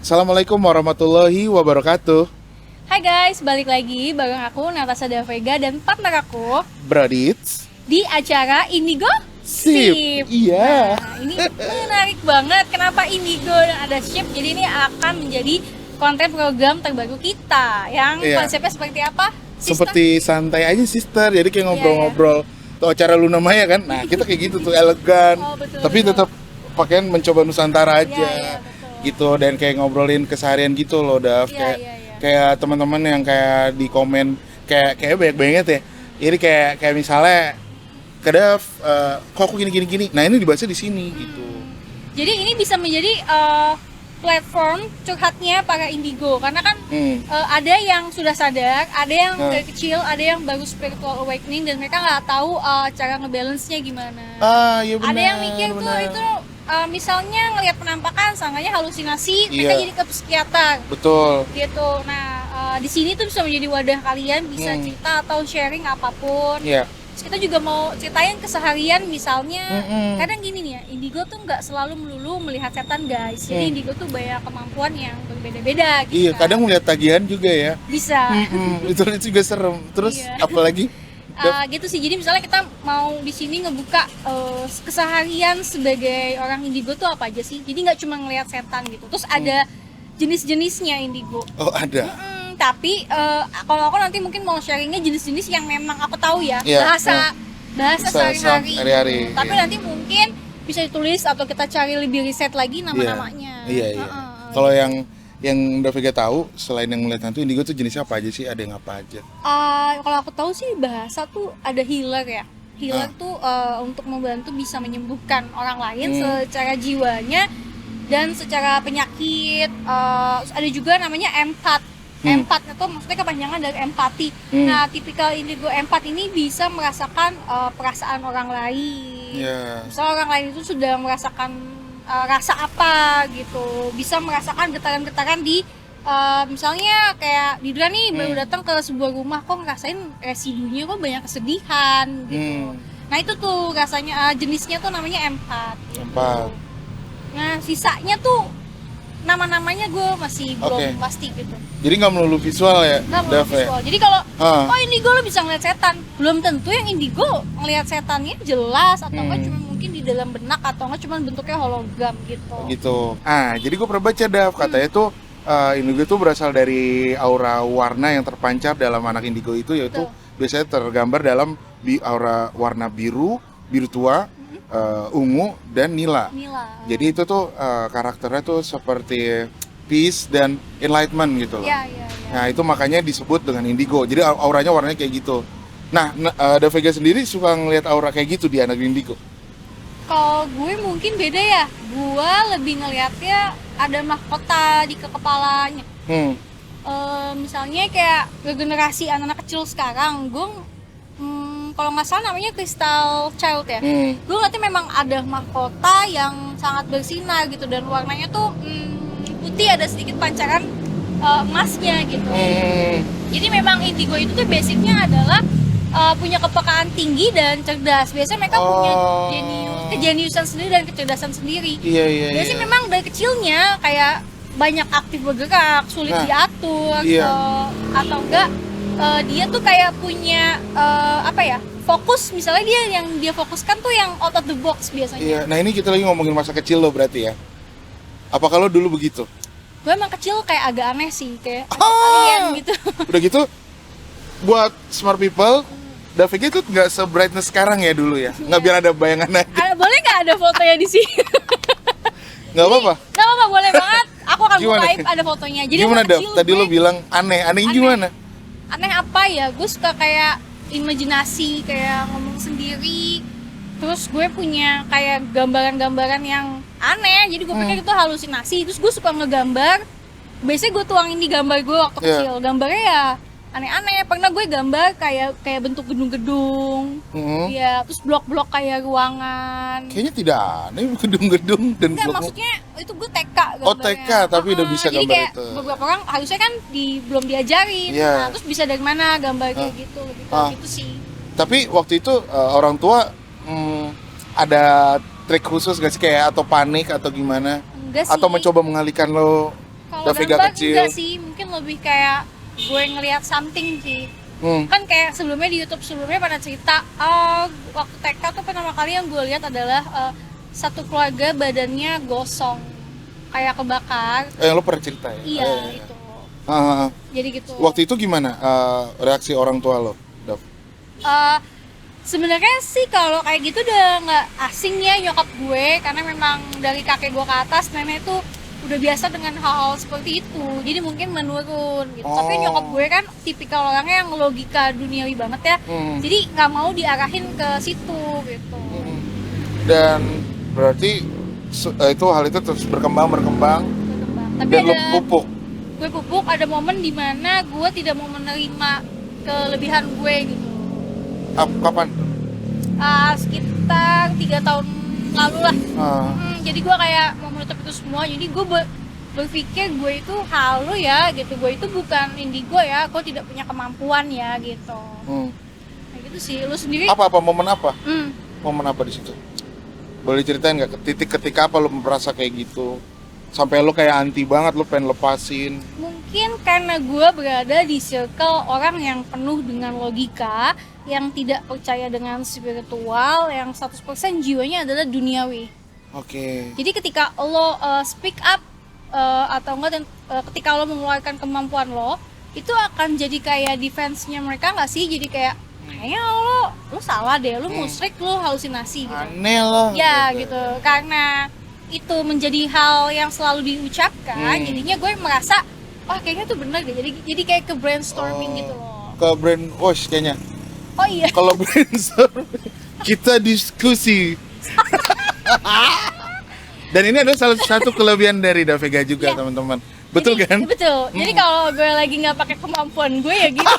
Assalamualaikum warahmatullahi wabarakatuh. Hai guys, balik lagi bareng aku Natasha Davega dan partner aku Bradits di acara Indigo Sip. Iya. Nah, ini menarik banget. Kenapa Indigo dan ada Sip? Jadi ini akan menjadi konten program terbaru kita yang Iya. konsepnya seperti apa? Seperti santai aja sister. Jadi kayak Iya, ngobrol-ngobrol. Tuh acara Luna Maya kan. Nah, kita kayak gitu tuh elegan. Oh, betul, Tapi betul. tetap pakaian mencoba Nusantara aja. Iya, betul. Gitu, dan kayak ngobrolin keseharian gitu loh, Dav. Iya, Kayak iya. kayak teman-teman yang kayak di komen kayak banyak banget ya. Jadi kayak misalnya ke Dav, kok aku gini. Nah, ini dibahasnya di sini gitu. Jadi ini bisa menjadi platform curhatnya para indigo karena kan ada yang sudah sadar, ada yang dari kecil, ada yang baru spiritual awakening dan mereka nggak tahu cara ngebalance-nya gimana. Iya benar. Ada yang mikir tuh itu misalnya ngelihat penampakan, sangkanya halusinasi, mereka Iya. jadi ke psikiater Betul. gitu. Nah di sini tuh bisa menjadi wadah kalian bisa cerita atau sharing apapun. Iya. Terus kita juga mau ceritain keseharian misalnya. Mm-mm. Kadang gini nih ya, indigo tuh nggak selalu melulu melihat setan guys. Jadi indigo tuh banyak kemampuan yang berbeda-beda gitu. Iya, kan. kadang melihat tagihan juga ya. Bisa. Itu juga serem. Terus Iya. apalagi? Gitu sih. Jadi misalnya kita mau di sini ngebuka keseharian sebagai orang indigo tuh apa aja sih? Jadi nggak cuma ngelihat setan gitu. Terus ada jenis-jenisnya indigo. Oh, ada. Tapi kalau aku nanti mungkin mau sharingnya jenis-jenis yang memang aku tahu ya, Iya, bahasa sehari-hari. sehari-hari, Tapi iya. nanti mungkin bisa ditulis atau kita cari lebih riset lagi nama-namanya. Iya. Kalau yang Davega tahu, selain yang melihat hantu, indigo tuh jenisnya apa aja sih? Ada yang apa aja? Kalau aku tahu sih bahasa tuh ada healer ya. Healer tuh untuk membantu bisa menyembuhkan orang lain secara jiwanya dan secara penyakit. Ada juga namanya empath. Empath itu maksudnya kepanjangan dari empati. Nah, tipikal indigo empath ini bisa merasakan perasaan orang lain. Iya. Misalnya orang lain itu sudah merasakan rasa apa gitu, bisa merasakan getaran-getaran di misalnya kayak Didra nih baru datang ke sebuah rumah kok ngerasain residunya kok banyak kesedihan gitu. Nah itu tuh rasanya jenisnya tuh namanya empath. Gitu. Empath. Nah sisanya tuh nama-namanya gue masih belum pasti gitu. Jadi nggak melulu visual ya, Nggak mau Dav ya? visual. Jadi kalau Ah. indigo lo bisa ngeliat setan, belum tentu yang indigo ngeliat setannya jelas atau enggak cuma mungkin di dalam benak atau enggak cuma bentuknya hologram gitu. Gitu. Jadi gue pernah baca, Dav, katanya tuh indigo tuh berasal dari aura warna yang terpancar dalam anak indigo itu, yaitu biasanya tergambar dalam aura warna biru tua, ungu, dan nila. Jadi itu tuh karakternya tuh seperti peace dan enlightenment gitu loh. Iya. Nah itu makanya disebut dengan indigo. Jadi auranya warnanya kayak gitu. Nah, Davega sendiri suka ngelihat aura kayak gitu di anak indigo. Kalau gue mungkin beda ya. Gue lebih ngelihatnya ada mahkota di kepalanya. Misalnya kayak regenerasi anak-anak kecil sekarang, gue kalau nggak salah namanya crystal child ya. Gue ngeliatnya memang ada mahkota yang sangat bersinar gitu dan warnanya tuh putih, ada sedikit pancaran emasnya gitu. Jadi memang indigo itu tuh basicnya adalah punya kepekaan tinggi dan cerdas. Biasanya mereka punya kejeniusan sendiri dan kecerdasan sendiri. Iya. Biasanya memang dari kecilnya kayak banyak aktif bergerak, sulit diatur, atau enggak dia tuh kayak punya fokus. Misalnya yang dia fokuskan tuh yang out of the box biasanya. Iya. Nah ini kita lagi ngomongin masa kecil lo berarti ya. Apa kalau dulu begitu? Gue emang kecil kayak agak aneh sih, kayak alien gitu. Udah gitu, buat smart people, Davega itu nggak se-brightness sekarang ya dulu ya? Nggak, biar ada bayangan aja. Boleh nggak ada fotonya di sini? Nggak apa-apa? Nggak apa-apa, boleh banget. Aku akan Gimana? buka ada fotonya. Jadi Gimana, waktu Dav? kecil Tadi gue lo bilang aneh. Anehnya gimana? aneh apa ya? Gue suka kayak imajinasi, kayak ngomong sendiri. Terus gue punya kayak gambaran-gambaran yang aneh. Jadi gue pikir itu halusinasi. Terus gue suka ngegambar. Biasanya gue tuangin di gambar gue waktu kecil. Gambarnya ya aneh-aneh. Pernah gue gambar kayak bentuk gedung-gedung. Ya, terus blok-blok kayak ruangan. Kayaknya tidak aneh gedung-gedung dan Enggak, blok. maksudnya itu gue TK gambarnya. Oh, TK, tapi udah bisa jadi gambar kayak itu. beberapa orang harusnya kan belum diajarin. Iya. Nah, terus bisa dari mana gambar kayak gitu gitu sih. Tapi waktu itu orang tua ada trik khusus gak sih, kayak atau panik atau gimana? Enggak sih. Atau mencoba mengalihkan lo Kalau Davega gambar kecil. enggak sih, mungkin lebih kayak gue ngelihat something sih. Kan kayak sebelumnya di YouTube sebelumnya pada cerita waktu TK tuh pertama kali yang gue lihat adalah satu keluarga badannya gosong kayak kebakar. Yang lo pernah cerita ya? Iya, itu. Ah, Jadi gitu. waktu itu gimana reaksi orang tua lo, Dav? Eh, Sebenarnya sih kalau kayak gitu udah nggak asing ya nyokap gue, karena memang dari kakek gue ke atas nenek tuh udah biasa dengan hal-hal seperti itu, jadi mungkin menurun gitu. Tapi nyokap gue kan tipikal orangnya yang logika duniawi banget ya, jadi nggak mau diarahin ke situ gitu. Dan berarti itu hal itu terus berkembang. Tapi Dan lo ada pupuk. gue pupuk, ada momen dimana gue tidak mau menerima kelebihan gue gitu. Kapan? Sekitar 3 tahun lalu lah. Jadi gue kayak mau menutup itu semua, jadi gue berpikir gue itu halu ya gitu, gue itu bukan indigo ya, gue tidak punya kemampuan ya gitu. Nah gitu sih. Lu sendiri Momen apa? Momen apa di situ? Boleh ceritain nggak titik ketika apa lo merasa kayak gitu sampai lo kayak anti banget, lo pengen lepasin? mungkin karena gue berada di circle orang yang penuh dengan logika, yang tidak percaya dengan spiritual, yang 100% jiwanya adalah duniawi. Oke. Jadi ketika lo speak up atau enggak, dan ketika lo mengeluarkan kemampuan lo, itu akan jadi kayak defense-nya mereka nggak sih? Jadi kayak kayaknya lo salah deh, lo musrik, lo halusinasi gitu. Aneh lah. Ya gitu. Karena itu menjadi hal yang selalu diucapkan, jadinya gue merasa kayaknya tuh benar deh. Jadi kayak ke brainstorming gitu loh. Ke brainwash kayaknya. Oh iya. Kalau brainstorm kita diskusi. Dan ini adalah salah satu kelebihan dari Davega juga, teman-teman. Betul kan? Betul. Jadi kalau gue lagi nggak pakai kemampuan gue ya gitu.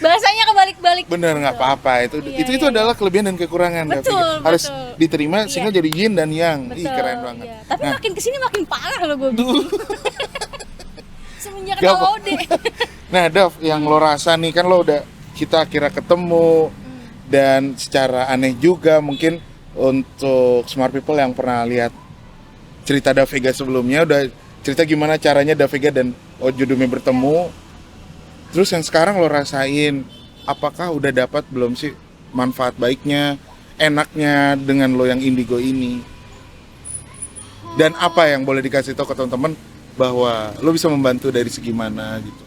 Bahasanya kebalik-balik. Bener, nggak apa-apa. Itu adalah kelebihan dan kekurangan. Betul, Davega. Harus betul. diterima sehingga jadi yin dan yang. Betul, Ih, keren banget. iya. Tapi makin kesini makin parah loh gue. Semenjak Gak apa- Ode. Nah, Dav, yang lo rasa nih kan lo udah kita kira ketemu dan secara aneh juga mungkin untuk smart people yang pernah lihat cerita Davega sebelumnya udah cerita gimana caranya Davega dan Ojo Dume bertemu. Terus yang sekarang lo rasain, apakah udah dapat belum sih manfaat baiknya, enaknya dengan lo yang indigo ini? Dan apa yang boleh dikasih tahu ke teman-teman bahwa lo bisa membantu dari segi mana gitu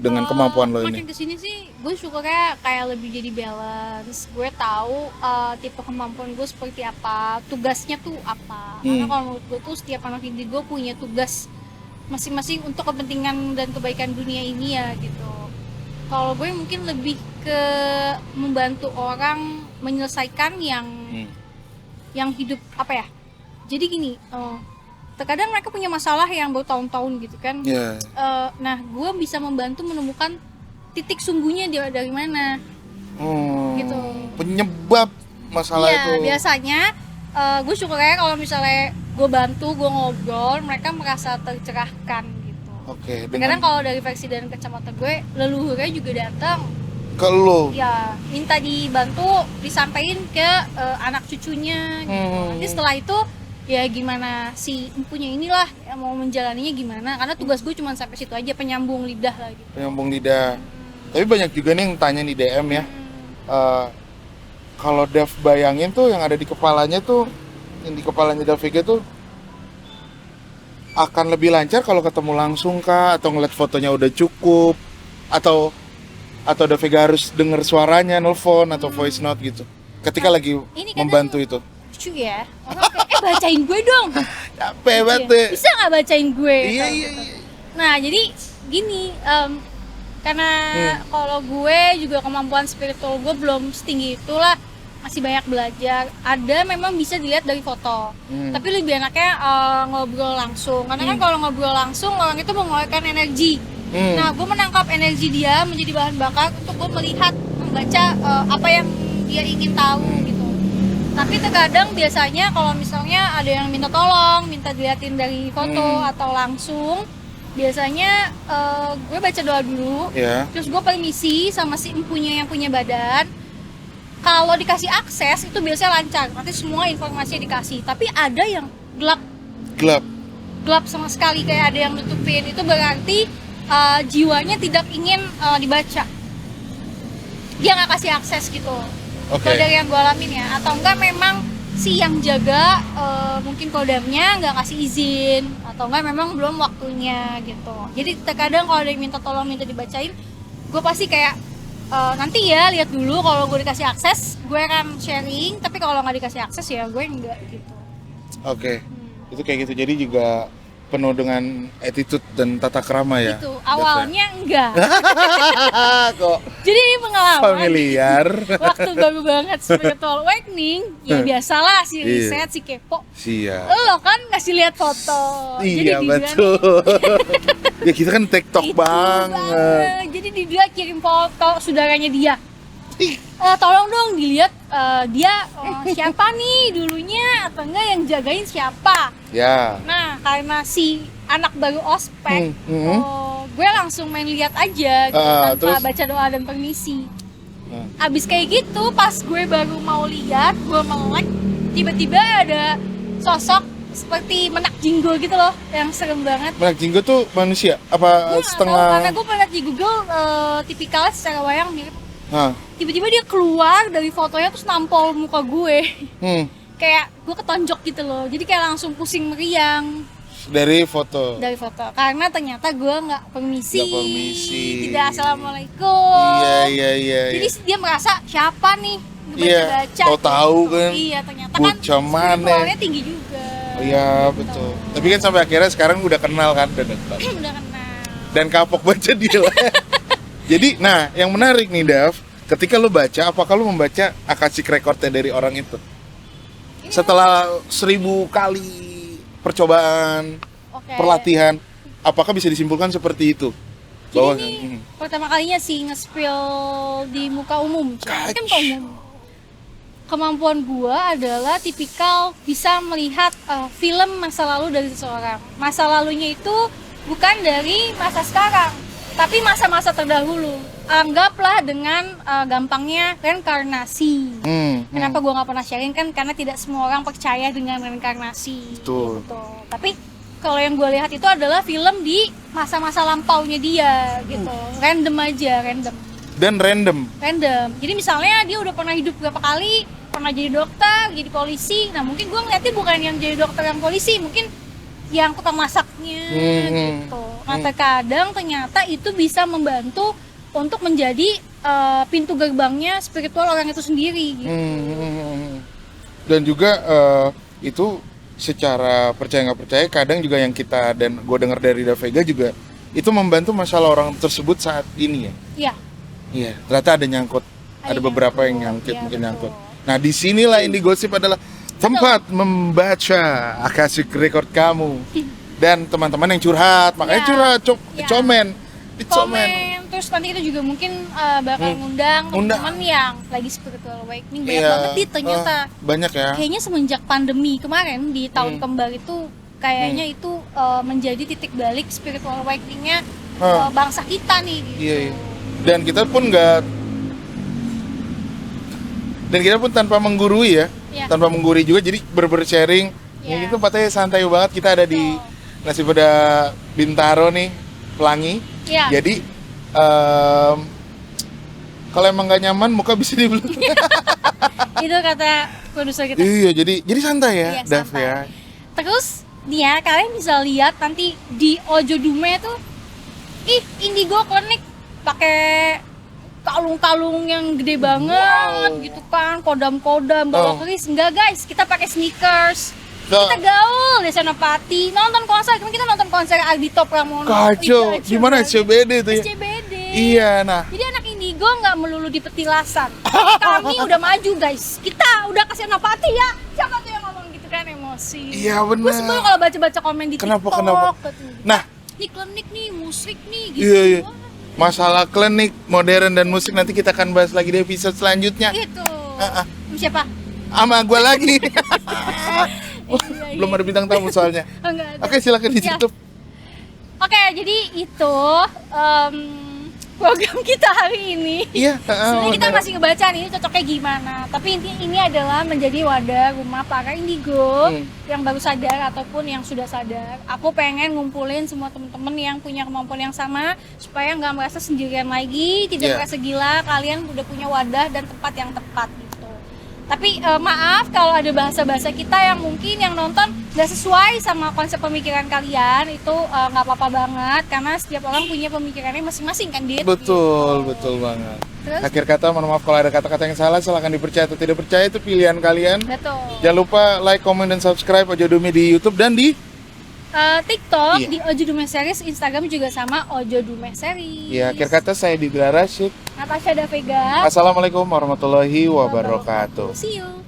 dengan kemampuan lo ini? Makin kesini sih gue syukurnya kayak lebih jadi balance. Gue tahu tipe kemampuan gue seperti apa, tugasnya tuh apa. Karena kalau menurut gue tuh setiap anak indigo punya tugas masing-masing untuk kepentingan dan kebaikan dunia ini ya gitu. Kalau gue mungkin lebih ke membantu orang menyelesaikan yang hidup apa ya. Jadi gini, terkadang mereka punya masalah yang bertahun-tahun gitu kan. Nah, gue bisa membantu menemukan titik sungguhnya dia dari mana. Gitu. Penyebab masalah itu. Biasanya gue syukurnya kalau misalnya gue bantu, gue ngobrol, mereka merasa tercerahkan gitu. Oke. Kadang kalau dari versi dan kacamata gue, leluhurnya juga datang. Ke lo. Ya, minta dibantu, disampaikan ke anak cucunya gitu. Nanti setelah itu ya gimana si empunya inilah yang mau menjalaninya gimana, karena tugas gue cuma sampai situ aja, penyambung lidah lah gitu. Penyambung lidah. Tapi banyak juga nih yang tanya di DM ya. Kalau Dav bayangin tuh yang ada di kepalanya tuh, yang di kepalanya Davega tuh akan lebih lancar kalau ketemu langsung kah, atau ngeliat fotonya udah cukup, atau Davega harus denger suaranya, nelfon atau voice note gitu ketika lagi membantu itu. Lucu ya, orang kayak, bacain gue dong. Capek banget. Bisa nggak bacain gue? Iya. Nah jadi gini, karena kalau gue juga kemampuan spiritual gue belum setinggi itulah, masih banyak belajar. Ada memang bisa dilihat dari foto, tapi lebih enaknya ngobrol langsung. Karena kan kalau ngobrol langsung orang itu mengeluarkan energi. Nah gue menangkap energi dia menjadi bahan bakar untuk gue melihat, membaca apa yang dia ingin tahu gitu. Tapi terkadang biasanya kalau misalnya ada yang minta tolong, minta dilihatin dari foto atau langsung, biasanya gue baca doa dulu, terus gue permisi sama si empunya yang punya badan. Kalau dikasih akses itu biasanya lancar, nanti semua informasinya dikasih. Tapi ada yang gelap. gelap sama sekali, kayak ada yang nutupin, itu berarti jiwanya tidak ingin dibaca, dia nggak kasih akses gitu. Kalau dari yang gue alamin ya, atau enggak memang si yang jaga mungkin kodamnya nggak kasih izin, atau enggak memang belum waktunya gitu. Jadi terkadang kalau ada yang minta tolong, minta dibacain, gue pasti kayak nanti ya, lihat dulu, kalau gue dikasih akses gue akan sharing, tapi kalau nggak dikasih akses ya gue enggak gitu. Itu kayak gitu, jadi juga penuh dengan attitude dan tata krama ya. Gitu. Awalnya enggak. Kok Jadi ini pengalaman familiar. waktu baru banget spiritual awakening, ya biasalah si Iya. riset, si kepo. Siap. Lo kan ngasih lihat foto. Iya Jadi dia betul. Ya kita kan TikTok itu banget. Jadi dia kirim foto saudaranya dia. Tolong dong dilihat dia siapa nih dulunya, atau enggak yang jagain siapa. Ya. Nah, karena si anak baru ospek, gue langsung main lihat aja gitu, tanpa terus? baca doa dan permisi. Abis kayak gitu, pas gue baru mau lihat, gue melek, tiba-tiba ada sosok seperti menak jinggo gitu loh, yang serem banget. Menak jinggo tuh manusia? Apa Gue nggak tahu, setengah? karena gue pernah di Google tipikalnya secara wayang mirip. Hah. Tiba-tiba dia keluar dari fotonya terus nampol muka gue. Kayak gue ketonjok gitu loh, jadi kayak langsung pusing meriang Dari foto. dari foto, karena ternyata gue nggak permisi, Nggak permisi. tidak assalamualaikum. Iya. Jadi dia merasa siapa nih baca-baca. Oh, tahu kan. Iya, ternyata kan Bocah mana. spiritualnya tinggi juga. Iya betul. Tapi kan sampai akhirnya sekarang udah kenal kan, udah dekat. Udah kenal. Dan kapok baca dia lah. Jadi, nah yang menarik nih Dav, ketika lu baca, apakah lu membaca Akashic Record-nya dari orang itu? Setelah 1000 kali percobaan, Oke. pelatihan, apakah bisa disimpulkan seperti itu? Bahwa Jadi ini pertama kalinya sih nge-spill di muka umum. Kan muka umum. Kemampuan gua adalah tipikal bisa melihat film masa lalu dari seseorang. Masa lalunya itu bukan dari masa sekarang, tapi masa-masa terdahulu. Anggaplah dengan gampangnya reinkarnasi. Kenapa gua nggak pernah sharing kan? Karena tidak semua orang percaya dengan reinkarnasi. Betul. Gitu. Tapi kalau yang gue lihat itu adalah film di masa-masa lampaunya dia gitu. Random aja, random. Dan random. Jadi misalnya dia udah pernah hidup berapa kali, pernah jadi dokter, jadi polisi. Nah mungkin gue ngeliatnya bukan yang jadi dokter yang polisi, mungkin yang tukang masaknya gitu. Nah terkadang ternyata itu bisa membantu untuk menjadi pintu gerbangnya spiritual orang itu sendiri gitu. Dan juga itu secara percaya nggak percaya, kadang juga yang kita dan gue dengar dari Da Vega juga itu membantu masalah orang tersebut saat ini ya. Iya. Iya, ternyata ada nyangkut, ada beberapa yang nyangkut, ya, mungkin betul. nyangkut. Nah disinilah Indie Gossip adalah tempat membaca Akashic Record kamu dan teman-teman yang curhat, makanya Ya. curhat, Ya. komen. Komen, terus nanti kita juga mungkin bakal ngundang teman-teman yang lagi spiritual awakening. Banyak banget sih ternyata. Banyak ya. Kayaknya semenjak pandemi kemarin di tahun kembar itu kayaknya itu menjadi titik balik spiritual awakeningnya bangsa kita nih gitu. Iya. Dan kita pun tanpa menggurui ya. Iya. Tanpa menggurui juga, jadi bersharing. Iya. Ini tuh tempatnya santai banget. Kita ada di Nasi Padang Bintaro nih, Pelangi. Iya. Jadi kalau emang gak nyaman muka bisa dibelung. Itu kata produser kita. Iya, jadi santai ya, Iya, Dav santai. ya. Terus nih ya, kalian bisa lihat nanti di Ojodume tuh Indigo Clinic pakai kalung-kalung yang gede banget gitu kan, kodam-kodam bawa keris. Enggak guys, kita pakai sneakers. Kita gaul di Senopati, nonton konser, kita nonton konser Ardhito Pramono. Kacau, di mana SCBD tuh ya? SCBD. Iya, nah. Jadi anak Indigo nggak melulu di petilasan. Kami udah maju guys, kita udah ke Senopati ya. Siapa tuh yang ngomong gitu kan, emosi. Iya benar. Gue sebel kalau baca-baca komen di Kenapa? TikTok. Nah, Ini klinik nih, musik nih gitu. iya. Masalah klinik, modern dan musik nanti kita akan bahas lagi di episode selanjutnya. Gitu. Siapa? Sama gue lagi. Iya, Belum ada bintang tamu soalnya. Enggak ada. Oke, silakan ditutup. Oke, jadi itu gue program kita hari ini. Iya, Sebenarnya kita bener. masih ngebaca nih cocoknya gimana. Tapi intinya ini adalah menjadi wadah rumah para indigo yang baru sadar ataupun yang sudah sadar. Aku pengen ngumpulin semua temen-temen yang punya kemampuan yang sama supaya nggak merasa sendirian lagi, tidak Iya. merasa gila. Kalian udah punya wadah dan tempat yang tepat gitu. Tapi maaf kalau ada bahasa-bahasa kita yang mungkin yang nonton nggak sesuai sama konsep pemikiran kalian, itu nggak apa-apa banget karena setiap orang punya pemikirannya masing-masing kan, Dit? Betul, Gitu. betul banget. Terus? Akhir kata, mohon maaf kalau ada kata-kata yang salah, silahkan dipercaya atau tidak percaya, itu pilihan kalian. Betul. Jangan lupa like, comment, dan subscribe Ojo Dumi di YouTube dan di TikTok Iya. di Ojo Dume Series, Instagram juga sama Ojo Dume Series. ya. Akhir kata, saya Didra Rashid. Natasha Davega. Assalamualaikum warahmatullahi wabarakatuh. See you.